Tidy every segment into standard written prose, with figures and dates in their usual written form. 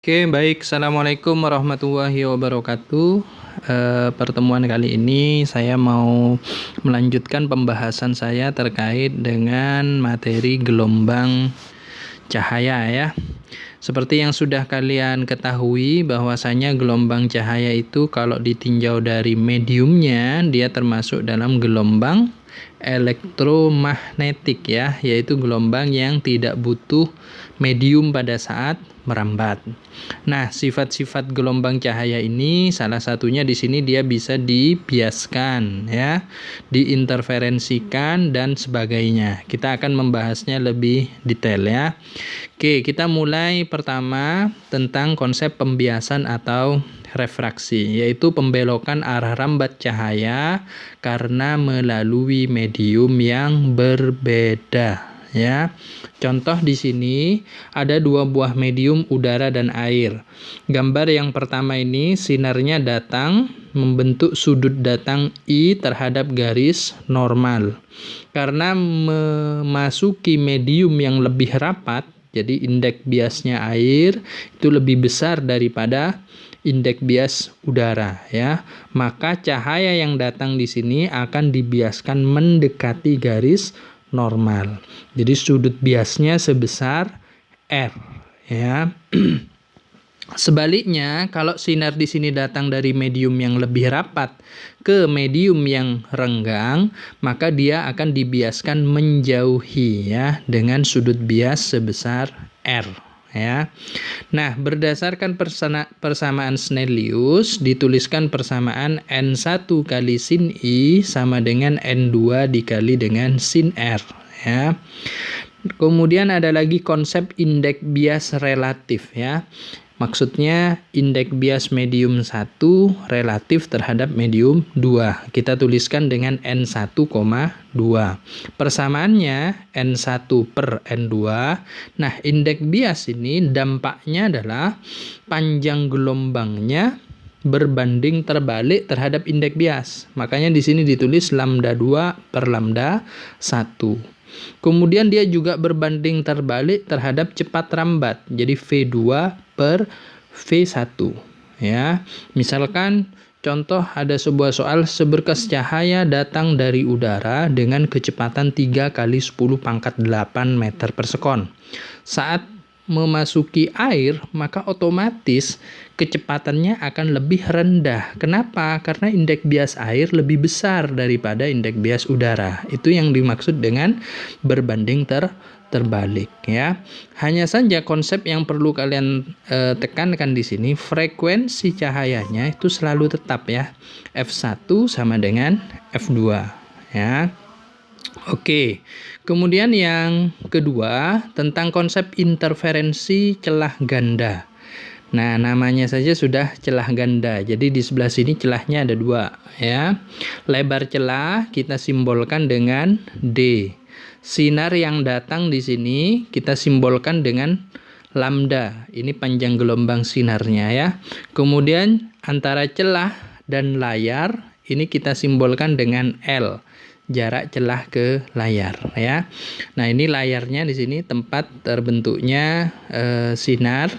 Oke, baik. Assalamualaikum warahmatullahi wabarakatuh. Pertemuan kali ini saya mau melanjutkan pembahasan saya terkait dengan materi gelombang cahaya ya. Seperti yang sudah kalian ketahui bahwasanya gelombang cahaya itu kalau ditinjau dari mediumnya dia termasuk dalam gelombang elektromagnetik ya, yaitu gelombang yang tidak butuh medium pada saat merambat. Nah, sifat-sifat gelombang cahaya ini salah satunya di sini dia bisa dibiaskan ya, diinterferensikan dan sebagainya. Kita akan membahasnya lebih detail ya. Oke, kita mulai pertama tentang konsep pembiasan atau refraksi, yaitu pembelokan arah rambat cahaya karena melalui medium yang berbeda. Ya, contoh di sini ada dua buah medium udara dan air. Gambar yang pertama ini sinarnya datang membentuk sudut datang I terhadap garis normal. Karena memasuki medium yang lebih rapat, jadi indeks biasnya air itu lebih besar daripada indeks bias udara ya. Maka cahaya yang datang di sini akan dibiaskan mendekati garis normal. Jadi sudut biasnya sebesar R ya. Sebaliknya, kalau sinar di sini datang dari medium yang lebih rapat ke medium yang renggang, maka dia akan dibiaskan menjauhi ya dengan sudut bias sebesar R ya. Nah, berdasarkan persamaan Snellius dituliskan persamaan N1 kali sin I sama dengan N2 dikali dengan sin R ya. Kemudian ada lagi konsep indeks bias relatif ya. Maksudnya indeks bias medium 1 relatif terhadap medium 2. Kita tuliskan dengan N1,2. Persamaannya N1 per N2. Nah, indeks bias ini dampaknya adalah panjang gelombangnya berbanding terbalik terhadap indeks bias. Makanya di sini ditulis lambda 2 per lambda 1. Kemudian dia juga berbanding terbalik terhadap cepat rambat. Jadi V2 per V1 ya. Misalkan contoh ada sebuah soal seberkas cahaya datang dari udara dengan kecepatan 3 kali 10 pangkat 8 meter per sekon. Saat memasuki air, maka otomatis kecepatannya akan lebih rendah. Kenapa? Karena indeks bias air lebih besar daripada indeks bias udara. Itu yang dimaksud dengan berbanding terbalik ya. Hanya saja konsep yang perlu kalian tekankan di sini, frekuensi cahayanya itu selalu tetap ya. F1 sama dengan F2 ya. Oke, kemudian yang kedua tentang konsep interferensi celah ganda. Nah, namanya saja sudah celah ganda. Jadi di sebelah sini celahnya ada dua ya. Lebar celah kita simbolkan dengan D. Sinar yang datang di sini kita simbolkan dengan lambda. Ini panjang gelombang sinarnya ya. Kemudian antara celah dan layar ini kita simbolkan dengan L. Jarak celah ke layar ya. Nah, ini layarnya di sini tempat terbentuknya sinar.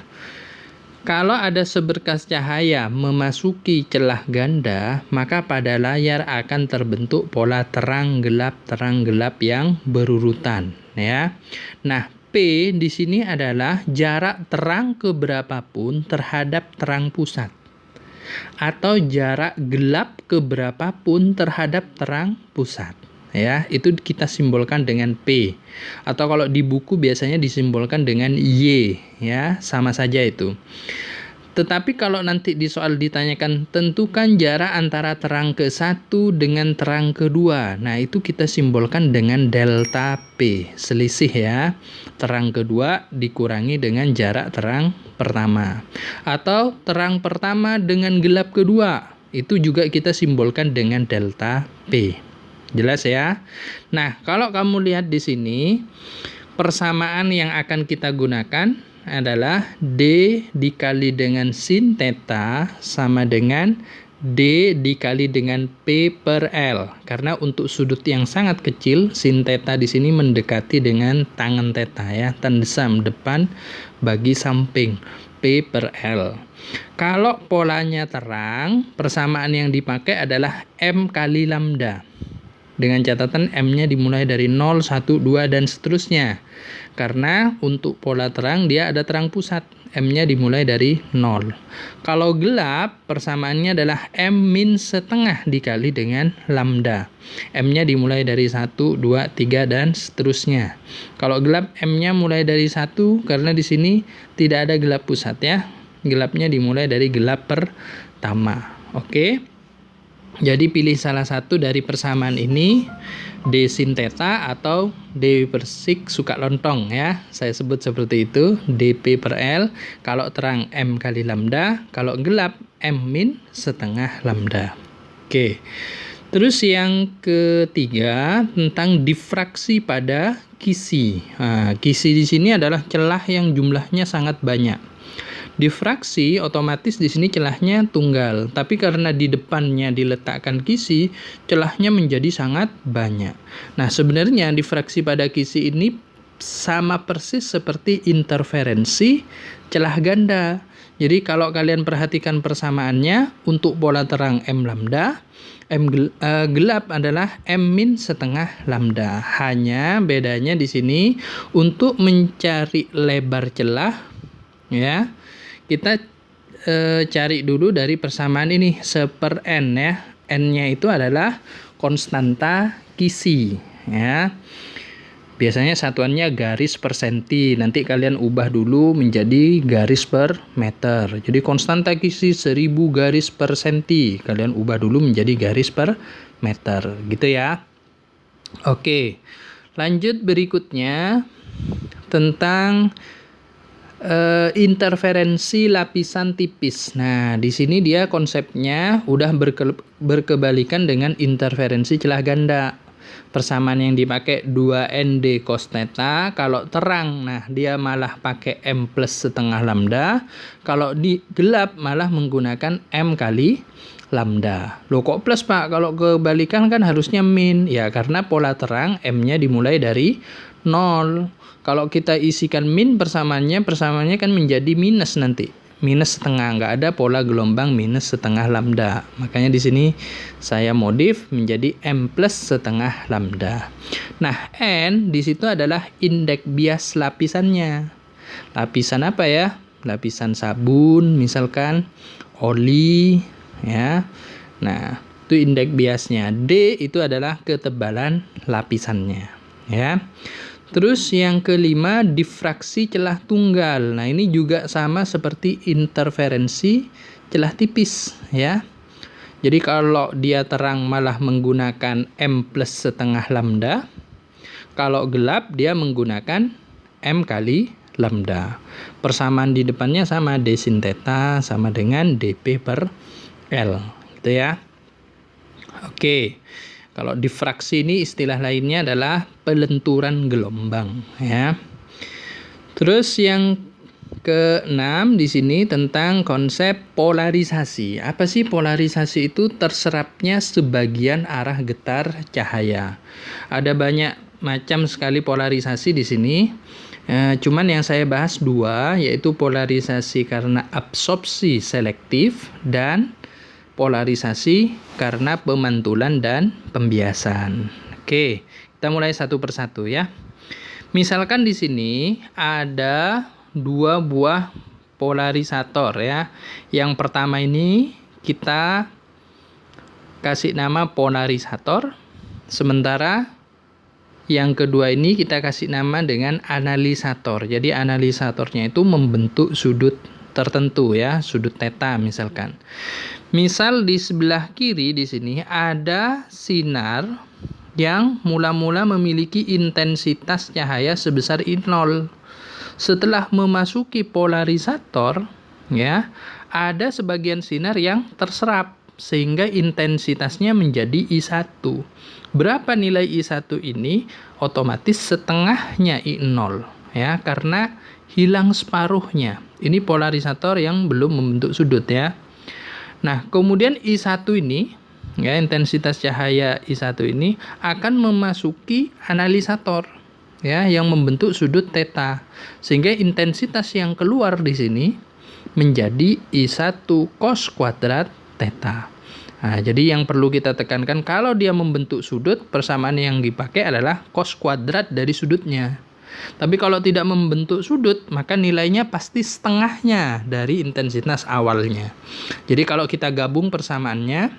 Kalau ada seberkas cahaya memasuki celah ganda, maka pada layar akan terbentuk pola terang gelap yang berurutan ya. Nah, P di sini adalah jarak terang ke berapapun terhadap terang pusat, atau jarak gelap ke berapapun terhadap terang pusat ya. Itu kita simbolkan dengan P, atau kalau di buku biasanya disimbolkan dengan Y ya, sama saja itu. Tetapi kalau nanti di soal ditanyakan tentukan jarak antara terang ke-1 dengan terang ke-2, nah itu kita simbolkan dengan delta P, selisih ya. Terang kedua dikurangi dengan jarak terang pertama. Atau terang pertama dengan gelap kedua, itu juga kita simbolkan dengan delta P. Jelas ya? Nah, kalau kamu lihat di sini, persamaan yang akan kita gunakan adalah D dikali dengan sin theta sama dengan D dikali dengan P per L. Karena untuk sudut yang sangat kecil, sin theta di sini mendekati dengan tangan theta ya, tandesam depan bagi samping. P per L. Kalau polanya terang, persamaan yang dipakai adalah M kali lambda. Dengan catatan M-nya dimulai dari 0, 1, 2, dan seterusnya. Karena untuk pola terang dia ada terang pusat. M-nya dimulai dari 0. Kalau gelap, persamaannya adalah M min setengah dikali dengan lambda. M-nya dimulai dari 1, 2, 3, dan seterusnya. Kalau gelap, M-nya mulai dari 1, karena di sini tidak ada gelap pusat ya. Gelapnya dimulai dari gelap pertama. Oke. Jadi pilih salah satu dari persamaan ini, D sin theta atau D persik suka lontong ya. Saya sebut seperti itu, dP per L. Kalau terang M kali lambda, kalau gelap M min setengah lambda. Oke. Terus yang ketiga tentang difraksi pada kisi. Nah, kisi di sini adalah celah yang jumlahnya sangat banyak. Difraksi otomatis di sini celahnya tunggal, tapi karena di depannya diletakkan kisi, celahnya menjadi sangat banyak. Nah, sebenarnya difraksi pada kisi ini sama persis seperti interferensi celah ganda. Jadi kalau kalian perhatikan persamaannya, untuk pola terang M lambda, M gelap adalah M min setengah lambda. Hanya bedanya di sini untuk mencari lebar celah ya. Kita cari dulu dari persamaan ini 1/n ya. N-nya itu adalah konstanta kisi ya. Biasanya satuannya garis per senti. Nanti kalian ubah dulu menjadi garis per meter. Jadi konstanta kisi 1000 garis per senti. Kalian ubah dulu menjadi garis per meter. Gitu ya. Oke. Lanjut berikutnya tentang interferensi lapisan tipis. Nah, di sini dia konsepnya udah berkebalikan dengan interferensi celah ganda. Persamaan yang dipakai 2ND cos theta. Kalau terang, nah dia malah pakai M plus setengah lambda. Kalau di gelap malah menggunakan M kali lambda. Loh kok plus Pak? Kalau kebalikan kan harusnya min. Ya karena pola terang M-nya dimulai dari 0. Kalau kita isikan min persamaannya kan menjadi minus nanti. Minus setengah, nggak ada pola gelombang minus setengah lambda. Makanya di sini saya modif menjadi M plus setengah lambda. Nah, N di situ adalah indeks bias lapisannya. Lapisan apa ya? Lapisan sabun, misalkan oli, ya. Nah, itu indeks biasnya. D itu adalah ketebalan lapisannya, ya. Terus yang kelima, difraksi celah tunggal. Nah, ini juga sama seperti interferensi celah tipis ya. Jadi kalau dia terang malah menggunakan M plus setengah lambda. Kalau gelap dia menggunakan M kali lambda. Persamaan di depannya sama, D sin theta sama dengan dP per L gitu ya. Oke. Kalau difraksi ini istilah lainnya adalah pelenturan gelombang ya. Terus yang keenam di sini tentang konsep polarisasi. Apa sih polarisasi itu? Terserapnya sebagian arah getar cahaya. Ada banyak macam sekali polarisasi di sini. Cuman yang saya bahas dua, yaitu polarisasi karena absorpsi selektif dan polarisasi karena pemantulan dan pembiasan. Oke, kita mulai satu persatu ya. Misalkan di sini ada dua buah polarisator ya. Yang pertama ini kita kasih nama polarisator. Sementara yang kedua ini kita kasih nama dengan analisator. Jadi analisatornya itu membentuk sudut tertentu ya, sudut theta misalkan. Misal di sebelah kiri di sini ada sinar yang mula-mula memiliki intensitas cahaya sebesar I0. Setelah memasuki polarisator ya, ada sebagian sinar yang terserap sehingga intensitasnya menjadi I1. Berapa nilai I1 ini? Otomatis setengahnya I0 ya, karena hilang separuhnya. Ini polarisator yang belum membentuk sudut ya. Nah, kemudian I1 ini, ya, intensitas cahaya I1 ini akan memasuki analisator, ya, yang membentuk sudut theta. Sehingga intensitas yang keluar di sini menjadi I1 cos kuadrat theta. Nah, jadi yang perlu kita tekankan, kalau dia membentuk sudut, persamaan yang dipakai adalah cos kuadrat dari sudutnya. Tapi kalau tidak membentuk sudut, maka nilainya pasti setengahnya dari intensitas awalnya. Jadi kalau kita gabung persamaannya,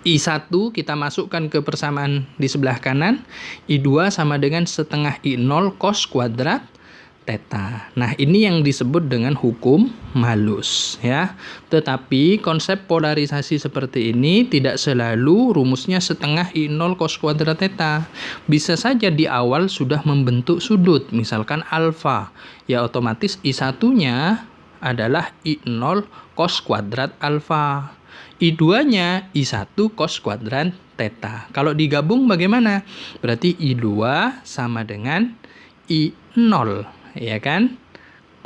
I1 kita masukkan ke persamaan di sebelah kanan, I2 sama dengan setengah I0 cos kuadrat theta. Nah, ini yang disebut dengan hukum malus, ya. Tetapi konsep polarisasi seperti ini tidak selalu rumusnya setengah I0 cos kuadrat theta. Bisa saja di awal sudah membentuk sudut, misalkan alfa. Ya otomatis I1-nya adalah I0 cos kuadrat alfa. I2-nya I1 cos kuadrat theta. Kalau digabung bagaimana? Berarti I2 sama dengan I0. Ya kan?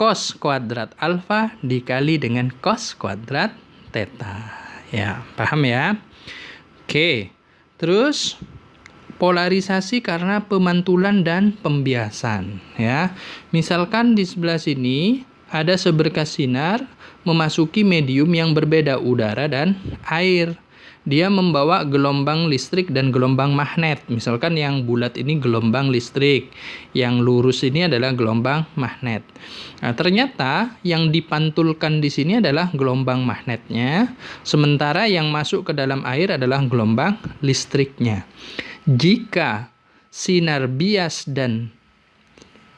Cos kuadrat alfa dikali dengan cos kuadrat theta. Ya, paham ya? Oke. Terus polarisasi karena pemantulan dan pembiasan, ya. Misalkan di sebelah sini ada seberkas sinar memasuki medium yang berbeda, udara dan air. Dia membawa gelombang listrik dan gelombang magnet. Misalkan yang bulat ini gelombang listrik, yang lurus ini adalah gelombang magnet. Nah, ternyata yang dipantulkan di sini adalah gelombang magnetnya, sementara yang masuk ke dalam air adalah gelombang listriknya. Jika sinar bias dan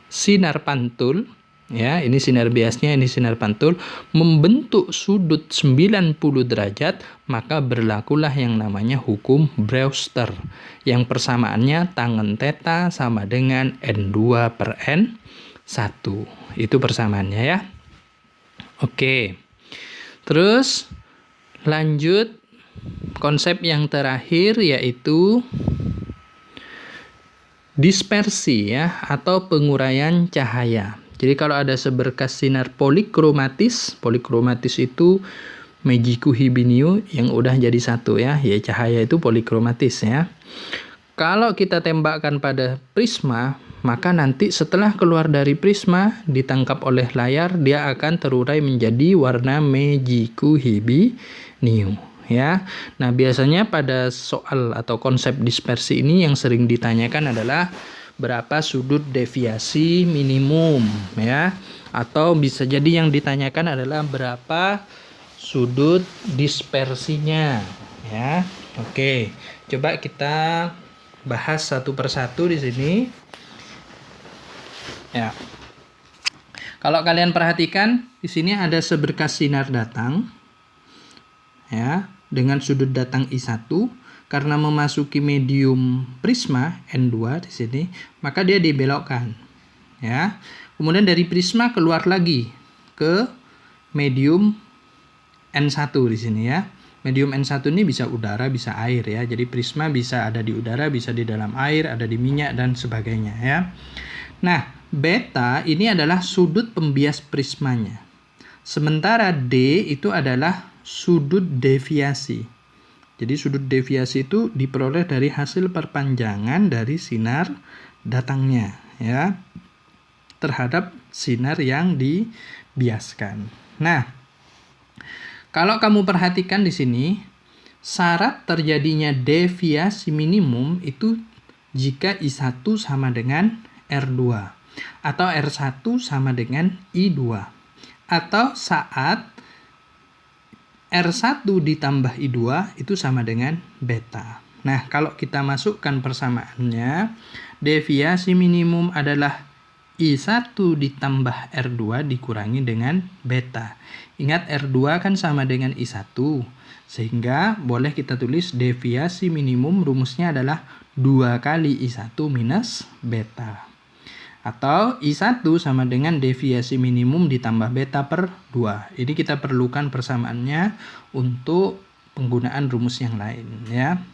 sinar pantul, ya, ini sinar biasnya, ini sinar pantul, membentuk sudut 90 derajat, maka berlakulah yang namanya hukum Brewster, yang persamaannya tangen theta sama dengan N2 per N1. Itu persamaannya, ya. Oke. Terus lanjut konsep yang terakhir, yaitu dispersi, ya, atau penguraian cahaya. Jadi kalau ada seberkas sinar polikromatis itu Meiji Hibiniu yang udah jadi satu, ya. Ya, cahaya itu polikromatis, ya. Kalau kita tembakkan pada prisma, maka nanti setelah keluar dari prisma ditangkap oleh layar, dia akan terurai menjadi warna Meiji Hibiniu, ya. Nah, biasanya pada soal atau konsep dispersi ini yang sering ditanyakan adalah berapa sudut deviasi minimum, ya, atau bisa jadi yang ditanyakan adalah berapa sudut dispersinya, ya. Oke, coba kita bahas satu persatu di sini, ya. Kalau kalian perhatikan di sini ada seberkas sinar datang, ya, dengan sudut datang I1. Karena memasuki medium prisma N2 di sini, maka dia dibelokkan, ya. Kemudian dari prisma keluar lagi ke medium N1 di sini, ya. Medium N1 ini bisa udara, bisa air, ya. Jadi prisma bisa ada di udara, bisa di dalam air, ada di minyak dan sebagainya, ya. Nah, beta ini adalah sudut pembias prismanya. Sementara D itu adalah sudut deviasi. Jadi sudut deviasi itu diperoleh dari hasil perpanjangan dari sinar datangnya, ya, terhadap sinar yang dibiaskan. Nah, kalau kamu perhatikan di sini, syarat terjadinya deviasi minimum itu jika I1 sama dengan R2 atau R1 sama dengan I2, atau saat R1 ditambah I2 itu sama dengan beta. Nah, kalau kita masukkan persamaannya, deviasi minimum adalah I1 ditambah R2 dikurangi dengan beta. Ingat, R2 kan sama dengan I1, sehingga boleh kita tulis deviasi minimum rumusnya adalah 2 kali I1 minus beta. Atau I1 sama dengan deviasi minimum ditambah beta per 2. Ini kita perlukan persamaannya untuk penggunaan rumus yang lain, ya.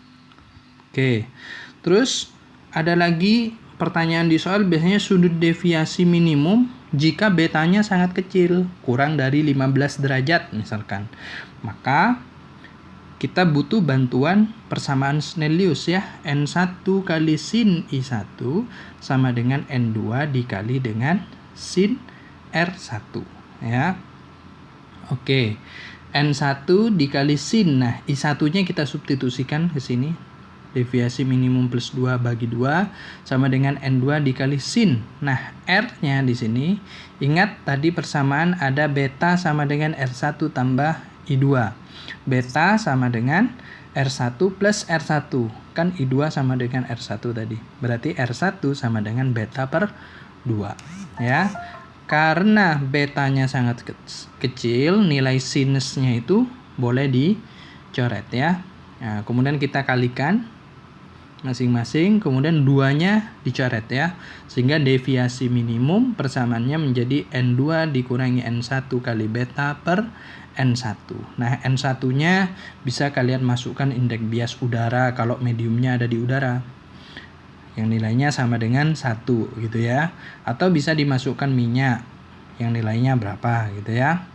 Oke. Terus ada lagi pertanyaan di soal, biasanya sudut deviasi minimum jika betanya sangat kecil, kurang dari 15 derajat misalkan. Maka kita butuh bantuan persamaan Snellius, ya. N1 kali sin I1 sama dengan N2 dikali dengan sin R1, ya. Oke. N1 dikali sin. Nah, I1-nya kita substitusikan ke sini. Deviasi minimum plus 2 bagi 2 sama dengan N2 dikali sin. Nah, R-nya di sini, ingat tadi persamaan ada beta sama dengan R1 tambah I2. Beta sama dengan R1 plus R1. Kan I2 sama dengan R1 tadi. Berarti R1 sama dengan beta per 2. Ya. Karena betanya sangat kecil, nilai sinusnya itu boleh dicoret ya. Nah, kemudian kita kalikan masing-masing, kemudian 2-nya dicoret ya. Sehingga deviasi minimum persamaannya menjadi N2 dikurangi N1 kali beta per N1. Nah, N1-nya bisa kalian masukkan indeks bias udara kalau mediumnya ada di udara, yang nilainya sama dengan 1 gitu ya. Atau bisa dimasukkan minyak yang nilainya berapa gitu ya.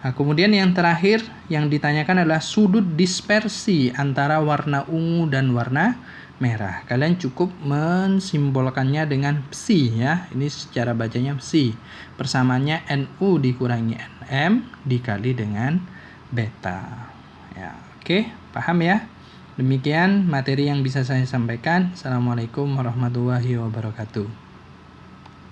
Nah, kemudian yang terakhir yang ditanyakan adalah sudut dispersi antara warna ungu dan warna merah. Kalian cukup mensimbolkannya dengan psi ya. Ini secara bacanya psi. Persamaannya NU dikurangi NM dikali dengan beta. Ya, oke, paham ya? Demikian materi yang bisa saya sampaikan. Assalamualaikum warahmatullahi wabarakatuh.